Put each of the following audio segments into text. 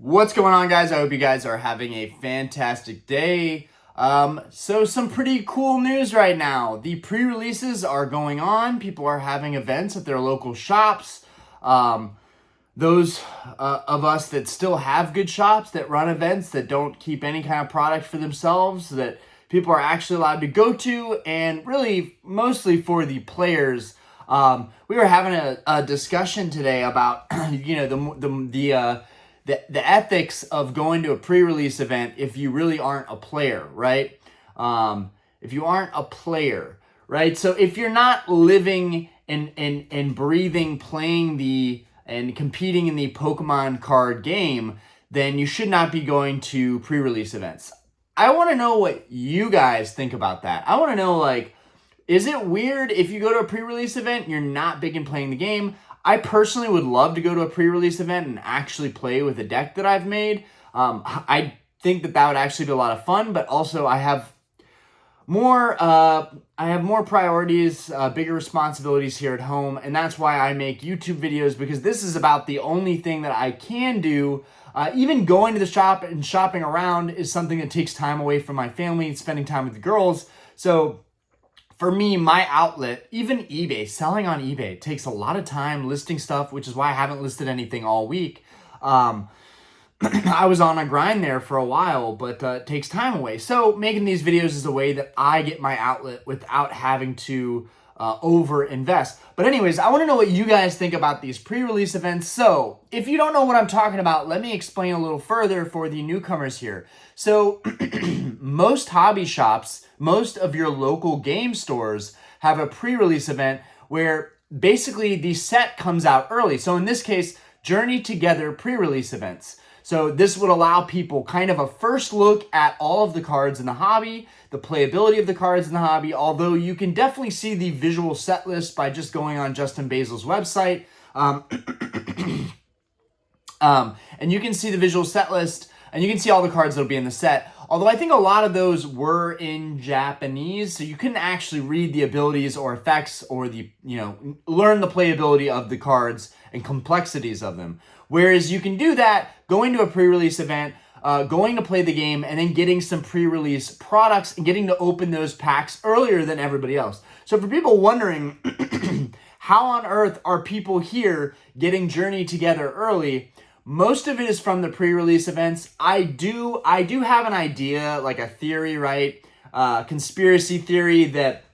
What's going on, guys? I hope you guys are having a fantastic day. So some pretty cool news right now. The pre-releases are going on. People are having events at their local shops. Those of us that still have good shops that run events that don't keep any kind of product for themselves, that people are actually allowed to go to, and really mostly for the players. We were having a discussion today about the ethics of going to a pre-release event if you really aren't a player, right? If you aren't a player, right? So if you're not living and breathing, playing and competing in the Pokemon card game, then you should not be going to pre-release events. I want to know what you guys think about that. I want to know, like, is it weird if you go to a pre-release event and you're not big in playing the game? I personally would love to go to a pre-release event and actually play with a deck that I've made. I think that would actually be a lot of fun, but also I have more priorities, bigger responsibilities here at home, and that's why I make YouTube videos, because this is about the only thing that I can do. Even going to the shop and shopping around is something that takes time away from my family and spending time with the girls. So for me, my outlet, even eBay, selling on eBay takes a lot of time listing stuff, which is why I haven't listed anything all week. I was on a grind there for a while, but it takes time away. So making these videos is a way that I get my outlet without having to over invest. But anyways, I want to know what you guys think about these pre-release events. So if you don't know what I'm talking about, let me explain a little further for the newcomers here. So most hobby shops, most of your local game stores have a pre-release event where basically the set comes out early. So in this case, Journey Together pre-release events. So this would allow people kind of a first look at all of the cards in the hobby, the playability of the cards in the hobby, although you can definitely see the visual set list by just going on Justin Basil's website. And you can see the visual set list, and you can see all the cards that'll be in the set. Although I think a lot of those were in Japanese, so you couldn't actually read the abilities or effects or learn the playability of the cards and complexities of them. Whereas you can do that going to a pre-release event, going to play the game, and then getting some pre-release products and getting to open those packs earlier than everybody else. So for people wondering, how on earth are people here getting Journey Together early? Most of it is from the pre-release events. I do have an idea, like a theory, right? Conspiracy theory that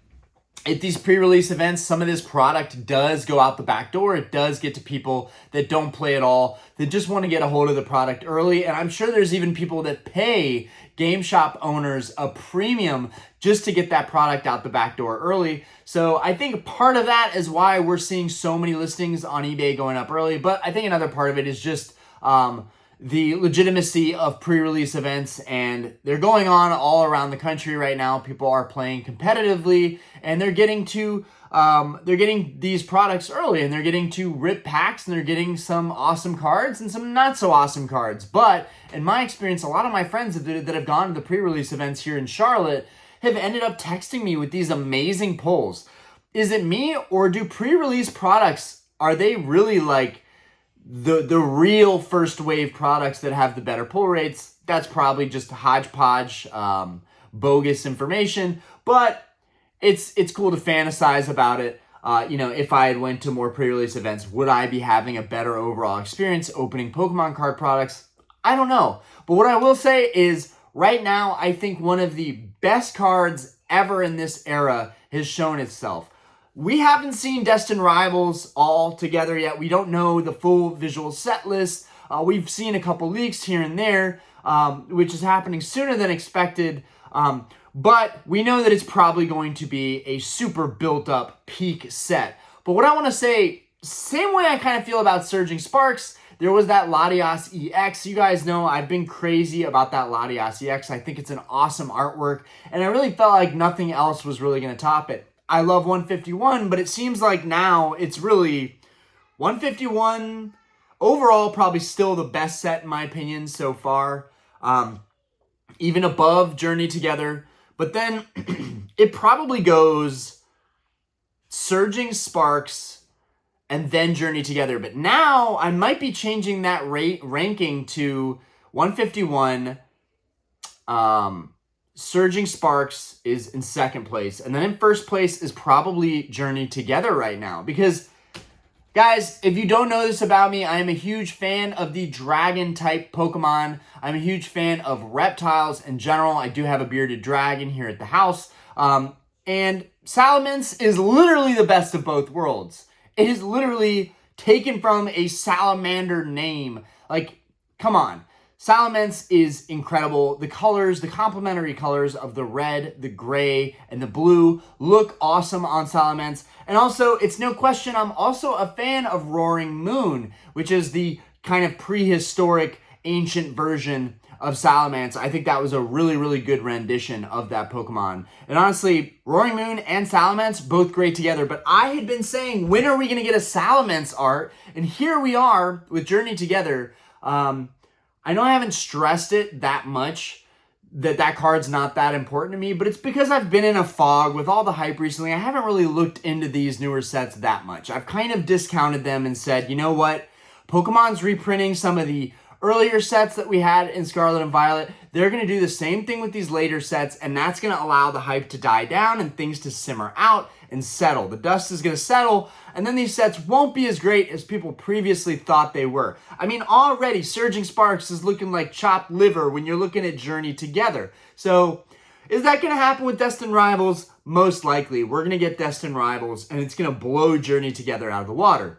at these pre-release events, some of this product does go out the back door. It does get to people that don't play at all, that just want to get a hold of the product early. And I'm sure there's even people that pay game shop owners a premium just to get that product out the back door early. So I think part of that is why we're seeing so many listings on eBay going up early. But I think another part of it is just the legitimacy of pre-release events, and they're going on all around the country right now. People are playing competitively, and they're getting these products early, and they're getting to rip packs, and they're getting some awesome cards and some not so awesome cards. But in my experience, a lot of my friends that have gone to the pre-release events here in Charlotte have ended up texting me with these amazing pulls. Is it me, or do pre-release products, are they really like the real first wave products that have the better pull rates? That's probably just hodgepodge, bogus information, but it's cool to fantasize about it. If I had went to more pre-release events, would I be having a better overall experience opening Pokemon card products? I don't know. But what I will say is right now, I think one of the best cards ever in this era has shown itself. We haven't seen Destined Rivals all together yet. We don't know the full visual set list. We've seen a couple leaks here and there, which is happening sooner than expected. But we know that it's probably going to be a super built-up peak set. But what I want to say, same way I kind of feel about Surging Sparks, there was that Latias EX. You guys know I've been crazy about that Latias EX. I think it's an awesome artwork, and I really felt like nothing else was really going to top it. I love 151, but it seems like now it's really 151 overall, probably still the best set in my opinion so far, even above Journey Together. But then it probably goes Surging Sparks, and then Journey Together. But now I might be changing that ranking to 151. Surging Sparks is in second place. And then in first place is probably Journey Together right now. Because, guys, if you don't know this about me, I am a huge fan of the dragon type Pokemon. I'm a huge fan of reptiles in general. I do have a bearded dragon here at the house. And Salamence is literally the best of both worlds. It is literally taken from a salamander name. Like, come on. Salamence is incredible. The colors, the complementary colors of the red, the gray, and the blue look awesome on Salamence. And also, it's no question, I'm also a fan of Roaring Moon, which is the kind of prehistoric, ancient version of Salamence. I think that was a really, really good rendition of that Pokemon. And honestly, Roaring Moon and Salamence, both great together. But I had been saying, when are we going to get a Salamence art? And here we are with Journey Together. I know I haven't stressed it that much, that card's not that important to me, but it's because I've been in a fog with all the hype recently. I haven't really looked into these newer sets that much. I've kind of discounted them and said, you know what? Pokemon's reprinting some of the earlier sets that we had in Scarlet and Violet. They're going to do the same thing with these later sets, and that's going to allow the hype to die down and things to simmer out and settle. The dust is going to settle, and then these sets won't be as great as people previously thought they were. I mean, already Surging Sparks is looking like chopped liver when you're looking at Journey Together. So, is that going to happen with Destined Rivals? Most likely. We're going to get Destined Rivals, and it's going to blow Journey Together out of the water.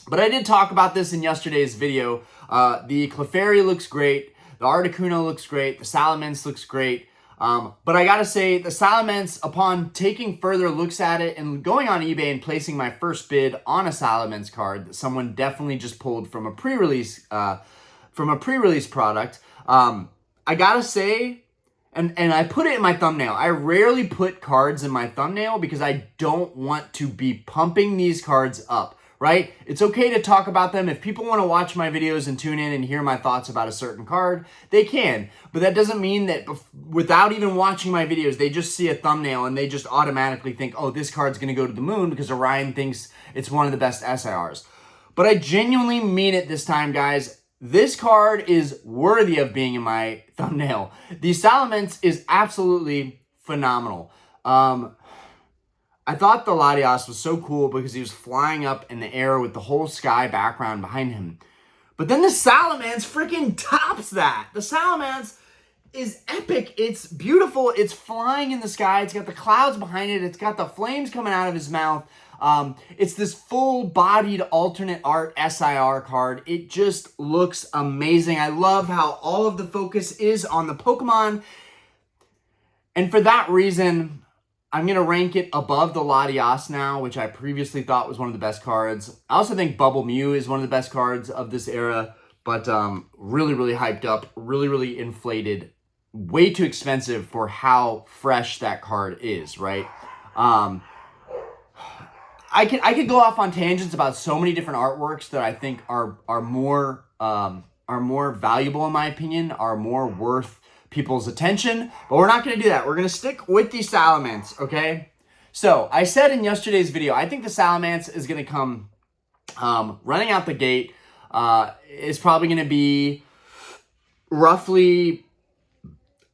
But I did talk about this in yesterday's video. The Clefairy looks great. The Articuno looks great. The Salamence looks great. But I gotta say, the Salamence, upon taking further looks at it and going on eBay and placing my first bid on a Salamence card that someone definitely just pulled from a pre-release product, I gotta say, and I put it in my thumbnail. I rarely put cards in my thumbnail because I don't want to be pumping these cards up. Right? It's okay to talk about them. If people want to watch my videos and tune in and hear my thoughts about a certain card, they can. But that doesn't mean that without even watching my videos, they just see a thumbnail and they just automatically think, oh, this card's going to go to the moon because Orion thinks it's one of the best SIRs. But I genuinely mean it this time, guys. This card is worthy of being in my thumbnail. The Salamence is absolutely phenomenal. I thought the Latias was so cool because he was flying up in the air with the whole sky background behind him. But then the Salamence freaking tops that. The Salamence is epic. It's beautiful. It's flying in the sky. It's got the clouds behind it. It's got the flames coming out of his mouth. It's this full-bodied alternate art SIR card. It just looks amazing. I love how all of the focus is on the Pokemon. And for that reason, I'm going to rank it above the Latias now, which I previously thought was one of the best cards. I also think Bubble Mew is one of the best cards of this era, but really, really hyped up, really, really inflated, way too expensive for how fresh that card is, right? I could go off on tangents about so many different artworks that I think are more valuable in my opinion, are more worth people's attention, but we're not going to do that. We're going to stick with the Salamence, okay? So, I said in yesterday's video, I think the Salamence is going to come running out the gate. It's probably going to be roughly,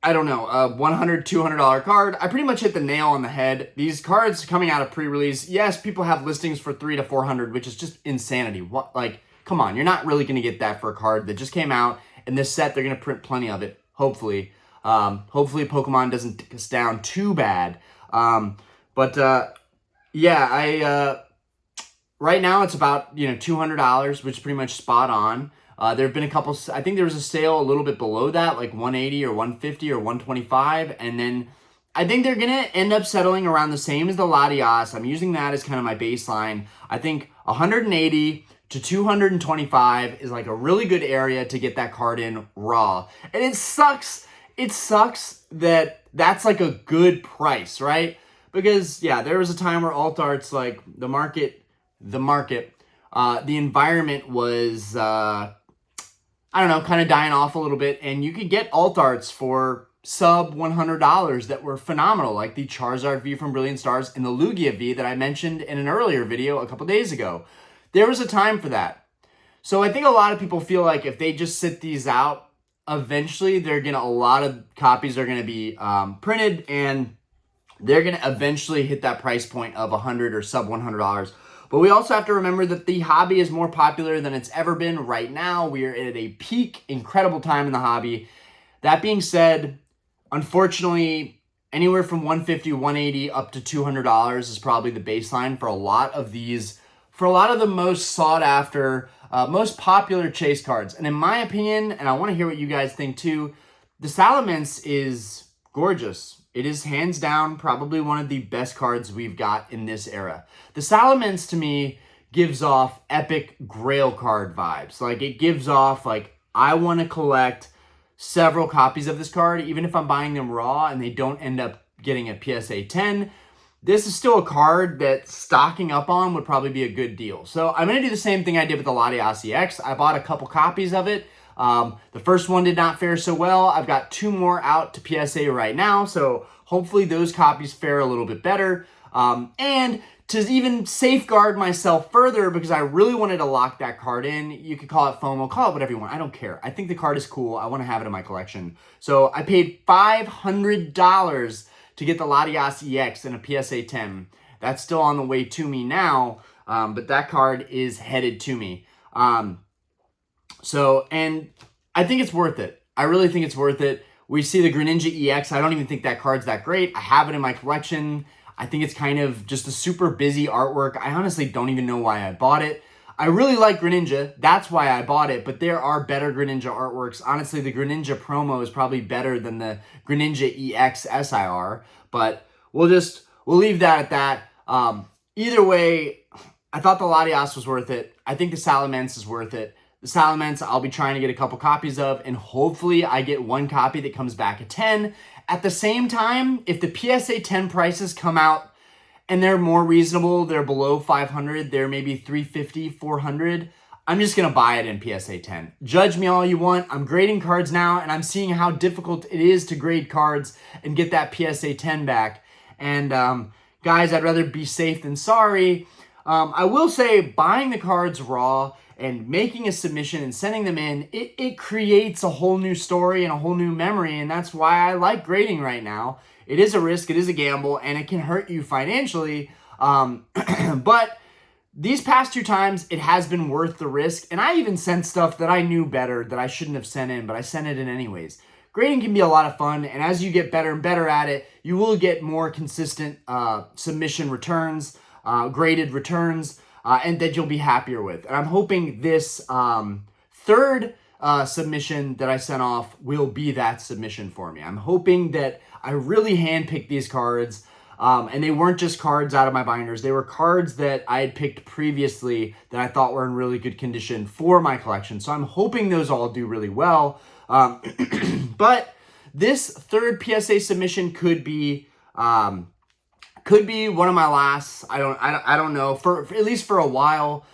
I don't know, a $100, $200 card. I pretty much hit the nail on the head. These cards coming out of pre-release, yes, people have listings for $300 to $400, which is just insanity. What, like, come on, you're not really going to get that for a card that just came out. In this set, they're going to print plenty of it. Hopefully. Hopefully Pokemon doesn't take us down too bad. Yeah, right now it's about, $200, which is pretty much spot on. There have been a couple, I think there was a sale a little bit below that, like 180 or 150 or 125. And then I think they're going to end up settling around the same as the Latias. I'm using that as kind of my baseline. I think 180 to 225 is like a really good area to get that card in raw. And it sucks that that's like a good price, right? Because, yeah, there was a time where alt arts, like the environment was, I don't know, kind of dying off a little bit. And you could get alt arts for sub $100 that were phenomenal, like the Charizard V from Brilliant Stars and the Lugia V that I mentioned in an earlier video a couple days ago. There was a time for that. So I think a lot of people feel like if they just sit these out, eventually a lot of copies are gonna be printed, and they're gonna eventually hit that price point of $100 or sub $100. But we also have to remember that the hobby is more popular than it's ever been right now. We are at a peak, incredible time in the hobby. That being said, unfortunately, anywhere from $150, $180 up to $200 is probably the baseline for a lot of these, for a lot of the most sought after, most popular chase cards. And in my opinion, and I want to hear what you guys think too, the Salamence is gorgeous. It is hands down probably one of the best cards we've got in this era. The Salamence to me gives off epic grail card vibes. Like it gives off like, I want to collect several copies of this card, even if I'm buying them raw and they don't end up getting a PSA 10. This is still a card that stocking up on would probably be a good deal. So I'm going to do the same thing I did with the Latias EX. I bought a couple copies of it. The first one did not fare so well. I've got 2 more out to PSA right now, so hopefully those copies fare a little bit better. And to even safeguard myself further, because I really wanted to lock that card in, you could call it FOMO, call it whatever you want, I don't care. I think the card is cool, I want to have it in my collection. So I paid $500 to get the Latias EX in a PSA 10. That's still on the way to me now, but that card is headed to me. And I think it's worth it. I really think it's worth it. We see the Greninja EX. I don't even think that card's that great. I have it in my collection. I think it's kind of just a super busy artwork. I honestly don't even know why I bought it. I really like Greninja. That's why I bought it, but there are better Greninja artworks. Honestly, the Greninja promo is probably better than the Greninja EX SIR, but we'll leave that at that. Either way, I thought the Latias was worth it. I think the Salamence is worth it. The Salamence, I'll be trying to get a couple copies of, and hopefully I get one copy that comes back at 10. At the same time, if the PSA 10 prices come out and they're more reasonable, they're below 500, they're maybe 350, 400, I'm just going to buy it in PSA 10. Judge me all you want. I'm grading cards now, and I'm seeing how difficult it is to grade cards and get that PSA 10 back. And guys, I'd rather be safe than sorry. I will say buying the cards raw and making a submission and sending them in, it creates a whole new story and a whole new memory, and that's why I like grading right now. It is a risk, it is a gamble, and it can hurt you financially, but these past 2 times, it has been worth the risk, and I even sent stuff that I knew better that I shouldn't have sent in, but I sent it in anyways. Grading can be a lot of fun, and as you get better and better at it, you will get more consistent submission returns, graded returns, and that you'll be happier with. And I'm hoping this third submission that I sent off will be that submission for me. I'm hoping that I really handpicked these cards, and they weren't just cards out of my binders. They were cards that I had picked previously that I thought were in really good condition for my collection. So I'm hoping those all do really well. But this third PSA submission could be one of my last. I don't know, for at least for a while.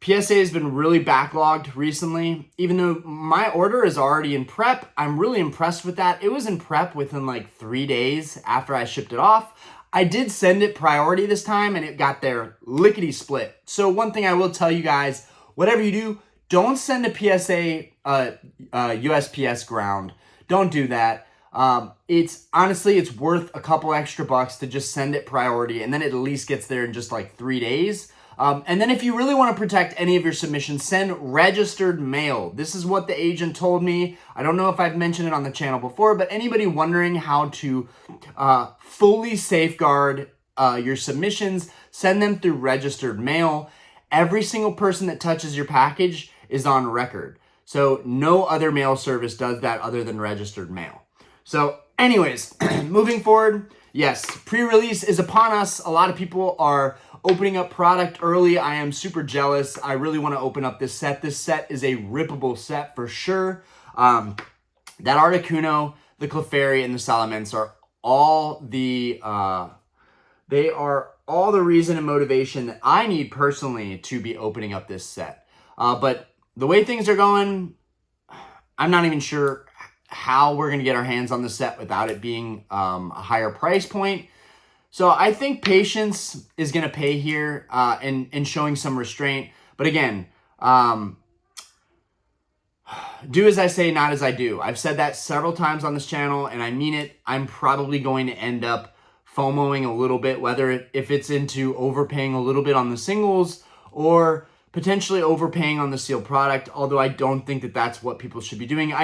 PSA has been really backlogged recently. Even though my order is already in prep, I'm really impressed with that. It was in prep within like 3 days after I shipped it off. I did send it priority this time, and it got there lickety split. So one thing I will tell you guys, whatever you do, don't send a PSA USPS ground. Don't do that. It's honestly, it's worth a couple extra bucks to just send it priority, and then it at least gets there in just like 3 days. And then if you really want to protect any of your submissions, send registered mail. This is what the agent told me. I don't know if I've mentioned it on the channel before, but anybody wondering how to fully safeguard your submissions, send them through registered mail. Every single person that touches your package is on record. So no other mail service does that other than registered mail. So anyways, moving forward, yes, pre-release is upon us. A lot of people are opening up product early. I am super jealous. I really want to open up this set. This set is a rippable set for sure. That Articuno, the Clefairy, and the Salamence are all the reason and motivation that I need personally to be opening up this set. But the way things are going, I'm not even sure how we're going to get our hands on the set without it being a higher price point. So I think patience is going to pay here and showing some restraint. But again, do as I say, not as I do. I've said that several times on this channel, and I mean it. I'm probably going to end up FOMOing a little bit, whether if it's into overpaying a little bit on the singles or potentially overpaying on the sealed product, although I don't think that that's what people should be doing.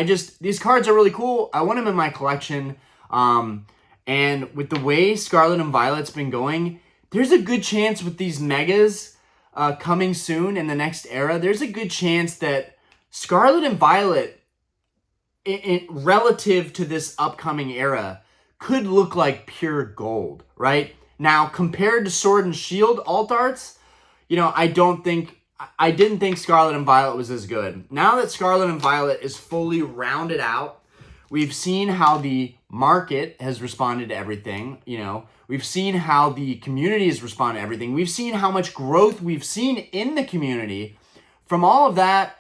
These cards are really cool. I want them in my collection. And with the way Scarlet and Violet's been going, there's a good chance with these megas coming soon in the next era, there's a good chance that Scarlet and Violet, relative to this upcoming era, could look like pure gold, right? Now, compared to Sword and Shield alt arts, you know, I didn't think Scarlet and Violet was as good. Now that Scarlet and Violet is fully rounded out, we've seen how the market has responded to everything, you know. We've seen how the community has responded to everything. We've seen how much growth we've seen in the community. From all of that,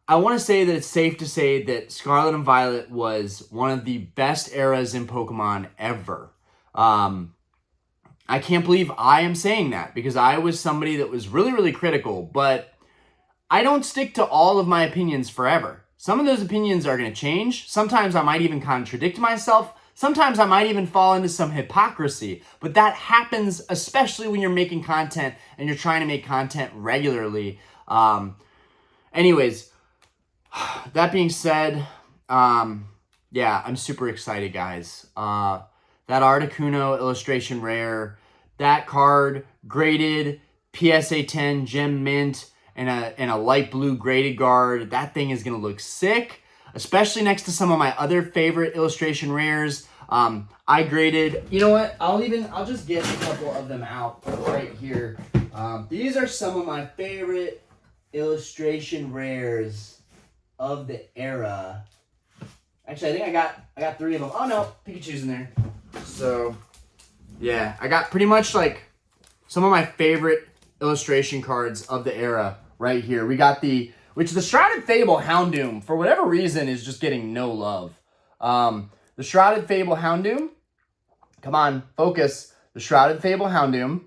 I want to say that it's safe to say that Scarlet and Violet was one of the best eras in Pokemon ever. I can't believe I am saying that because I was somebody that was really, really critical, but I don't stick to all of my opinions forever. Some of those opinions are going to change. Sometimes I might even contradict myself. Sometimes I might even fall into some hypocrisy, but that happens especially when you're making content and you're trying to make content regularly. Anyways, that being said, yeah, I'm super excited, guys. That Articuno illustration rare, that card graded PSA 10 gem mint and a light blue graded guard. That thing is gonna look sick, especially next to some of my other favorite illustration rares. I graded, you know what? I'll just get a couple of them out right here. These are some of my favorite illustration rares of the era. Actually, I think I got 3 of them. Oh no, Pikachu's in there. So yeah, I got pretty much like some of my favorite illustration cards of the era right here. We got the Shrouded Fable Houndoom, for whatever reason, is just getting no love. The Shrouded Fable Houndoom, come on, focus. The Shrouded Fable Houndoom,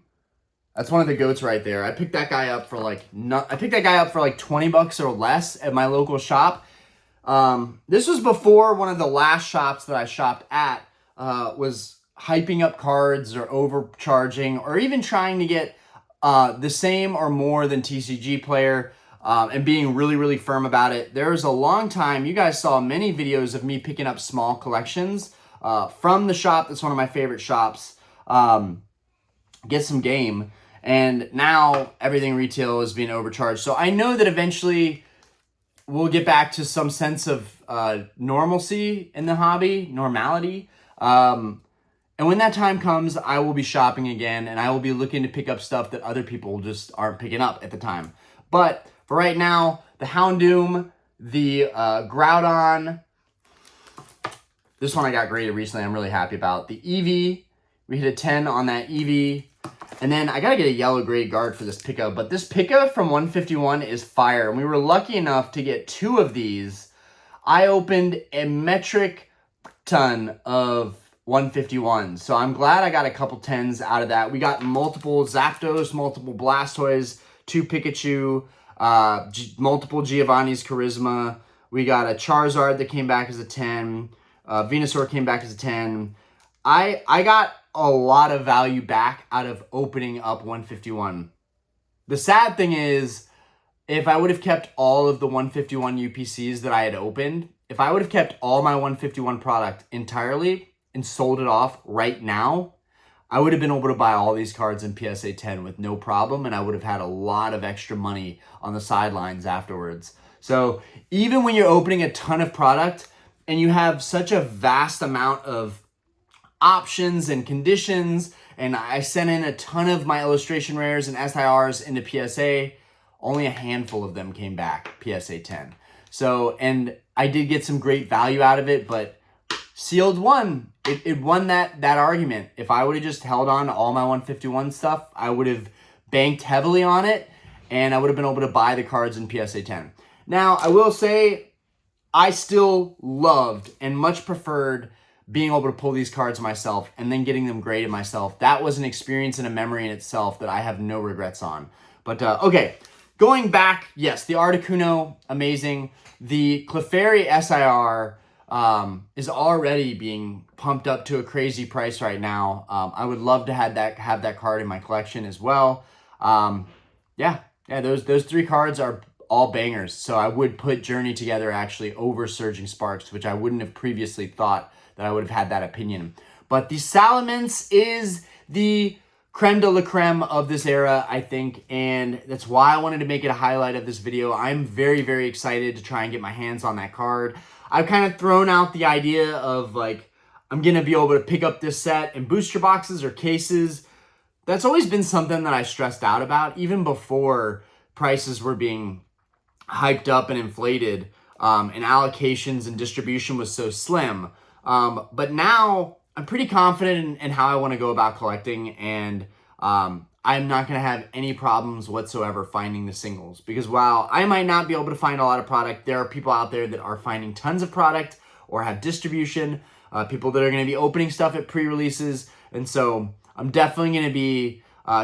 that's one of the goats right there. I picked that guy up for like 20 bucks or less at my local shop. This was before one of the last shops that I shopped at was hyping up cards or overcharging or even trying to get the same or more than TCG player and being really, really firm about it. There was a long time, you guys saw many videos of me picking up small collections from the shop. That's one of my favorite shops. Get some game. And now everything retail is being overcharged. So I know that eventually we'll get back to some sense of normalcy in the hobby, normality. And when that time comes, I will be shopping again, and I will be looking to pick up stuff that other people just aren't picking up at the time. But for right now, the Houndoom, the Groudon, this one I got graded recently, I'm really happy about. The Eevee, we hit a 10 on that Eevee. And then I gotta get a yellow grade guard for this Pika, but this Pika from 151 is fire. And we were lucky enough to get 2 of these. I opened a metric ton of 151. So I'm glad I got a couple 10s out of that. We got multiple Zapdos, multiple Blastoise, 2 Pikachu, multiple Giovanni's Charisma. We got a Charizard that came back as a 10. Venusaur came back as a 10. I got a lot of value back out of opening up 151. The sad thing is, if I would have kept all of the 151 UPCs that I had opened, if I would have kept all my 151 product entirely and sold it off right now, I would have been able to buy all these cards in PSA 10 with no problem, and I would have had a lot of extra money on the sidelines afterwards. So even when you're opening a ton of product and you have such a vast amount of options and conditions, and I sent in a ton of my illustration rares and SIRs into PSA, only a handful of them came back PSA 10. So, and I did get some great value out of it, but sealed won. It won that argument. If I would have just held on to all my 151 stuff, I would have banked heavily on it, and I would have been able to buy the cards in PSA 10. Now, I will say, I still loved and much preferred being able to pull these cards myself and then getting them graded myself. That was an experience and a memory in itself that I have no regrets on. But okay, going back, yes, the Articuno, amazing. The Clefairy SIR is already being pumped up to a crazy price right now. I would love to have that card in my collection as well. Yeah, those three cards are all bangers. So I would put Journey Together actually over Surging Sparks, which I wouldn't have previously thought that I would have had that opinion. But the Salamence is the creme de la creme of this era, I think, and that's why I wanted to make it a highlight of this video. I'm very, very excited to try and get my hands on that card. I've kind of thrown out the idea of like, I'm going to be able to pick up this set in booster boxes or cases. That's always been something that I stressed out about, even before prices were being hyped up and inflated, and allocations and distribution was so slim. But now I'm pretty confident in how I want to go about collecting, and I'm not going to have any problems whatsoever finding the singles, because while I might not be able to find a lot of product, there are people out there that are finding tons of product or have distribution, people that are going to be opening stuff at pre-releases. And so I'm definitely going to be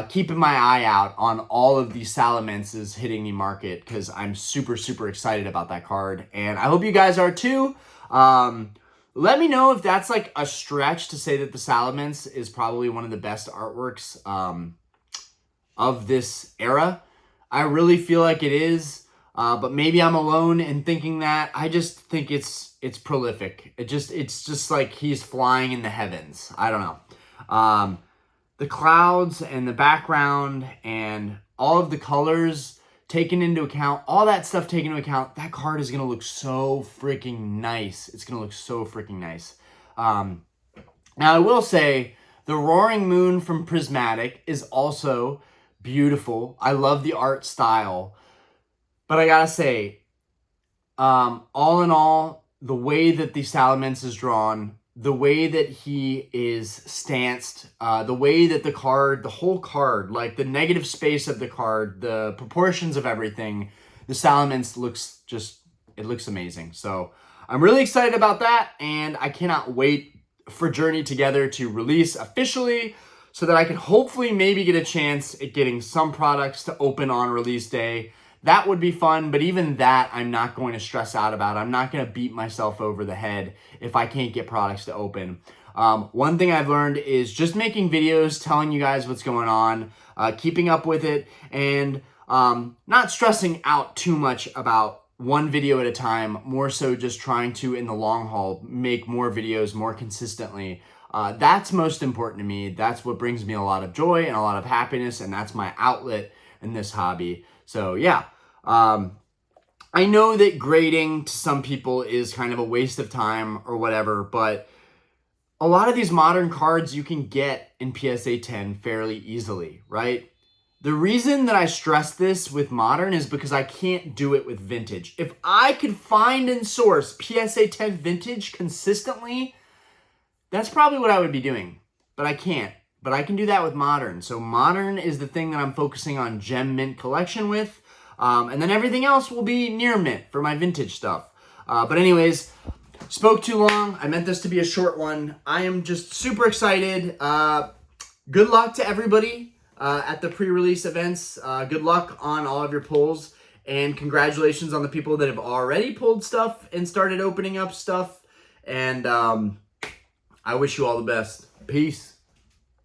keeping my eye out on all of these Salamences hitting the market, because I'm super, super excited about that card. And I hope you guys are too. Let me know if that's like a stretch to say that the Salamence is probably one of the best artworks of this era. I really feel like it is, but maybe I'm alone in thinking that. I just think it's prolific. It's just like he's flying in the heavens. I don't know. The clouds and the background and all of the colors taken into account, all that stuff taken into account, that card is going to look so freaking nice. It's going to look so freaking nice. Now, I will say the Roaring Moon from Prismatic is also beautiful. I love the art style. But I got to say, all in all, the way that the Salamence is drawn, the way that he is stanced, the way that the card, the whole card, like the negative space of the card, the proportions of everything, the Salamence looks it looks amazing. So I'm really excited about that, and I cannot wait for Journey Together to release officially so that I can hopefully maybe get a chance at getting some products to open on release day. That would be fun, but even that I'm not going to stress out about. I'm not going to beat myself over the head if I can't get products to open. One thing I've learned is just making videos, telling you guys what's going on, keeping up with it, and not stressing out too much about one video at a time, more so just trying to, in the long haul, make more videos more consistently. That's most important to me. That's what brings me a lot of joy and a lot of happiness, and that's my outlet in this hobby. So yeah, I know that grading to some people is kind of a waste of time or whatever, but a lot of these modern cards you can get in PSA 10 fairly easily, right? The reason that I stress this with modern is because I can't do it with vintage. If I could find and source PSA 10 vintage consistently, that's probably what I would be doing, but I can't. But I can do that with modern. So modern is the thing that I'm focusing on gem mint collection with. And then everything else will be near mint for my vintage stuff. But anyways, spoke too long. I meant this to be a short one. I am just super excited. Good luck to everybody at the pre-release events. Good luck on all of your pulls. And congratulations on the people that have already pulled stuff and started opening up stuff. And I wish you all the best. Peace.